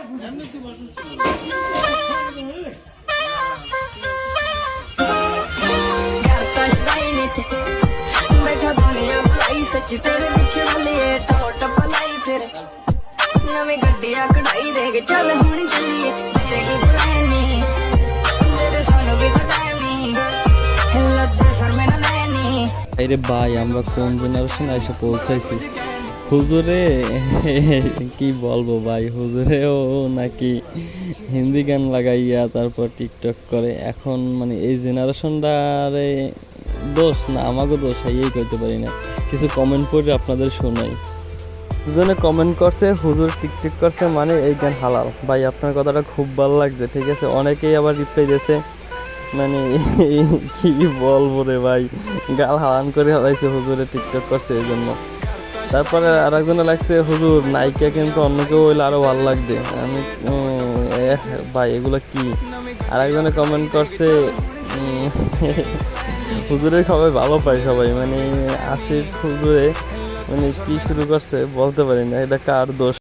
बैठा दुनिया भलाई सच तेरे पीछे वाली टोट भलाई फिर नवी गड्डिया कढ़ाई देख चल हुण चलिए तेरे की बुलानी तेरे सोनू भी कटानी लज्जे सर में ना नैनी। अरे भाई আমরা কোন জেনারেশন এসে পৌঁছাইছি হুজুরে কি বলবো ভাই হুজুরেও নাকি হিন্দি গান লাগাইয়া তারপর টিকটক করে এখন মানে এই জেনারেশনটারে দোষ না আমাকে দোষ এই করতে পারি না। কিছু কমেন্ট করে আপনাদের শোনাই। দুজনে কমেন্ট করছে হুজুর টিকটক করছে মানে এই গান হালাল। ভাই আপনার কথাটা খুব ভালো লাগছে, ঠিক আছে। অনেকেই আবার রিপ্লাই দিয়েছে মানে কি বলবো রে ভাই, গাল হালান করে হালাইছে হুজুরে টিকটক করছে এই জন্য। তারপরে আর একজনে লাগছে হুজুর নায়িকা কিন্তু অন্য কেউ হইলে আরো ভালো লাগবে। আমি ভাই এগুলো কি। আর একজনে কমেন্ট করছে হুজুরের সবাই ভালো পায় সবাই, মানে আসিফ হুজুরে মানে কি শুরু করছে বলতে পারি না, এটা কার দোষ।